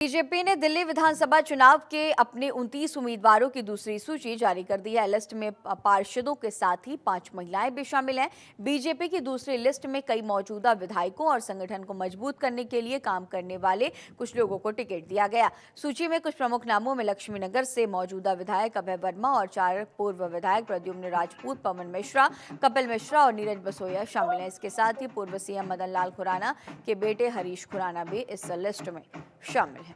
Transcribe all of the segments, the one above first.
BJP ने दिल्ली विधानसभा चुनाव के अपने 29 उम्मीदवारों की दूसरी सूची जारी कर दी है। लिस्ट में पार्षदों के साथ ही 5 महिलाएं भी शामिल हैं। बीजेपी की दूसरी लिस्ट में कई मौजूदा विधायकों और संगठन को मजबूत करने के लिए काम करने वाले कुछ लोगों को टिकट दिया गया। सूची में कुछ प्रमुख नामों में लक्ष्मीनगर से मौजूदा विधायक अभय वर्मा और 4 पूर्व विधायक प्रद्युम्न राजपूत, पवन मिश्रा, कपिल मिश्रा और नीरज बसोया शामिल हैं। इसके साथ ही पूर्व सीएम मदन लाल खुराना के बेटे हरीश खुराना भी इस लिस्ट में शामिल हैं।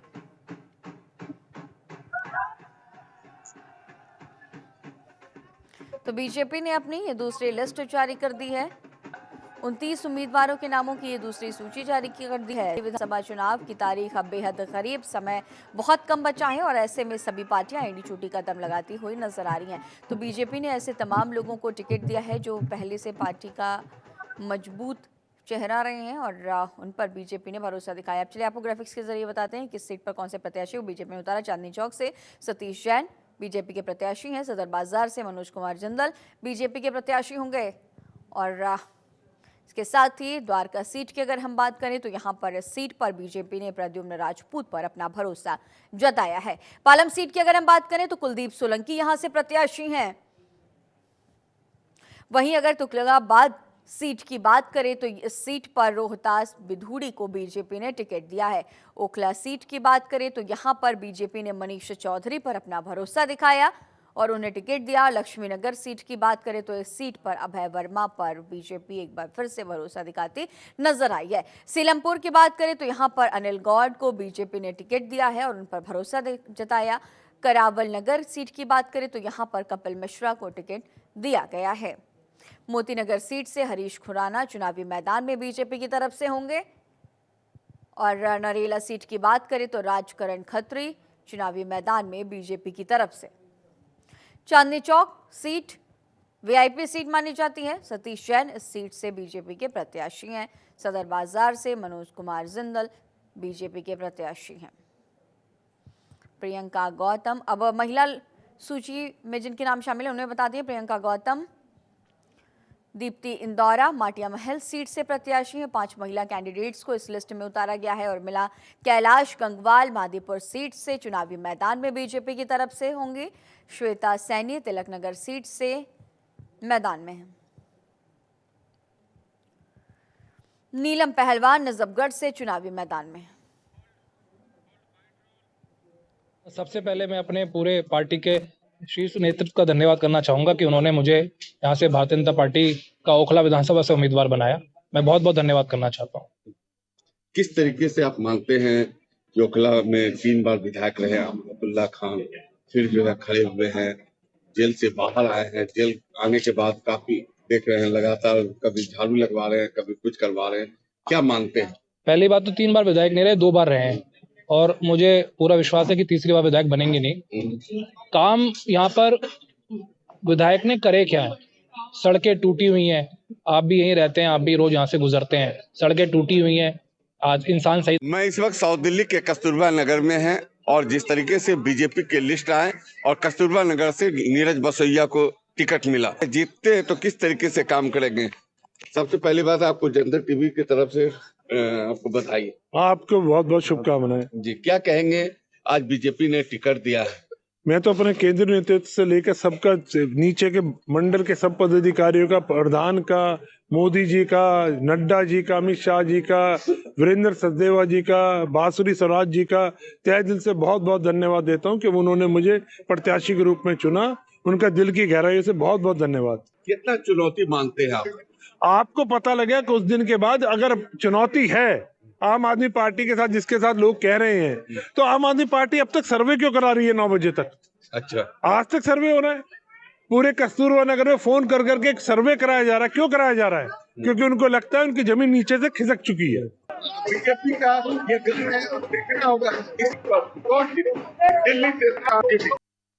तो बीजेपी ने अपनी ये दूसरी लिस्ट जारी कर दी है। 29 उम्मीदवारों के नामों की ये दूसरी सूची जारी कर दी है। विधानसभा चुनाव की तारीख अब बेहद करीब, समय बहुत कम बचा है और ऐसे में सभी पार्टियां एड़ी चोटी का दम लगाती हुई नजर आ रही हैं। तो बीजेपी ने ऐसे तमाम लोगों को टिकट दिया है जो पहले से पार्टी का मजबूत चेहरा रहे हैं और उन पर बीजेपी ने भरोसा दिखाया। अब चलिए आपको ग्राफिक्स के जरिए बताते हैं किस सीट पर कौन से प्रत्याशी को बीजेपी ने उतारा। चांदनी चौक से सतीश जैन बीजेपी के प्रत्याशी हैं। सदर बाजार से मनोज कुमार जिंदल बीजेपी के प्रत्याशी होंगे और इसके साथ ही द्वारका सीट की अगर हम बात करें तो यहां पर इस सीट पर बीजेपी ने प्रद्युम्न राजपूत पर अपना भरोसा जताया है। पालम सीट की अगर हम बात करें तो कुलदीप सोलंकी यहां से प्रत्याशी हैं। वहीं अगर तुगलकाबाद सीट की बात करें तो इस सीट पर रोहतास बिधूड़ी को बीजेपी ने टिकट दिया है। ओखला सीट की बात करें तो यहां पर बीजेपी ने मनीष चौधरी पर अपना भरोसा दिखाया और उन्हें टिकट दिया। लक्ष्मीनगर सीट की बात करें तो इस सीट पर अभय वर्मा पर बीजेपी एक बार फिर से भरोसा दिखाती नजर आई है। सीलमपुर की बात करें तो यहां पर अनिल गौड़ को बीजेपी ने टिकट दिया है और उन पर भरोसा जताया। करावल नगर सीट की बात करें तो यहां पर कपिल मिश्रा को टिकट दिया गया है। मोतीनगर सीट से हरीश खुराना चुनावी मैदान में बीजेपी की तरफ से होंगे और नरेला सीट की बात करें तो राजकरण खत्री चुनावी मैदान में बीजेपी की तरफ से। Chandni Chowk seat VIP seat मानी जाती है। सतीश जैन इस सीट से बीजेपी के प्रत्याशी हैं। सदर बाजार से मनोज कुमार जिंदल बीजेपी के प्रत्याशी हैं। प्रियंका गौतम, अब महिला सूची में जिनके नाम शामिल है उन्हें बता दिए। प्रियंका गौतम दीप्ति इंदौरा माटिया महल सीट से प्रत्याशी हैं। 5 महिला कैंडिडेट्स को इस लिस्ट में उतारा गया है और मिला कैलाश गंगवाल मादीपुर सीट से चुनावी मैदान में बीजेपी की तरफ से होंगी। श्वेता सैनी तिलकनगर सीट से मैदान में है। नीलम पहलवान नजफगढ़ से चुनावी मैदान में है। सबसे पहले मैं अपने पूरे पार्टी के शीर्ष नेतृत्व का धन्यवाद करना चाहूंगा कि उन्होंने मुझे यहाँ से भारतीय जनता पार्टी का ओखला विधानसभा से उम्मीदवार बनाया। मैं बहुत बहुत धन्यवाद करना चाहता हूँ। किस तरीके से आप मानते हैं कि ओखला में 3 बार विधायक रहे अब्दुल्ला खान, फिर जो है खड़े हुए हैं, जेल से बाहर आए हैं, जेल आने के बाद काफी देख रहे हैं लगातार कभी झाड़ू लगवा रहे हैं, कभी कुछ करवा रहे हैं, क्या मानते हैं? पहली बात तो 3 बार विधायक नहीं रहे, 2 बार रहे हैं और मुझे पूरा विश्वास है कि तीसरी बार विधायक बनेंगे नहीं। काम यहाँ पर विधायक ने करे क्या है? सड़कें टूटी हुई हैं, आप भी यहीं रहते हैं, आप भी रोज यहाँ से गुजरते हैं, सड़कें टूटी हुई हैं, आज इंसान सही। मैं इस वक्त साउथ दिल्ली के कस्तूरबा नगर में है और जिस तरीके से बीजेपी के लिस्ट आए और कस्तूरबा नगर से नीरज बसोया को टिकट मिला, जीतते हैं तो किस तरीके से काम करेंगे? सबसे पहली बात आपको जनता टीवी की तरफ से आपको बधाई। आपको बहुत बहुत शुभकामनाएं जी। क्या कहेंगे, आज बीजेपी ने टिकट दिया है? मैं तो अपने केंद्रीय नेतृत्व से लेकर सबका, नीचे के मंडल के सब पदाधिकारियों का, प्रधान का, मोदी जी का, नड्डा जी का, अमित शाह जी का, वीरेंद्र सचदेवा जी का, बांसुरी स्वराज जी का तहे दिल से बहुत बहुत धन्यवाद देता हूं कि उन्होंने मुझे प्रत्याशी के रूप में चुना। उनका दिल की गहराई से बहुत बहुत धन्यवाद। कितना चुनौती मानते हैं आप? आपको पता लगा कि उस दिन के बाद अगर चुनौती है आम आदमी पार्टी के साथ, जिसके साथ लोग कह रहे हैं, तो आम आदमी पार्टी अब तक सर्वे क्यों करा रही है 9 बजे तक? अच्छा, आज तक सर्वे हो रहा है। पूरे कस्तूरबा नगर में फोन कर करके एक सर्वे कराया जा रहा है। क्यों कराया जा रहा है? क्योंकि उनको लगता है उनकी जमीन नीचे से खिसक चुकी है। बीजेपी का ये देखना होगा।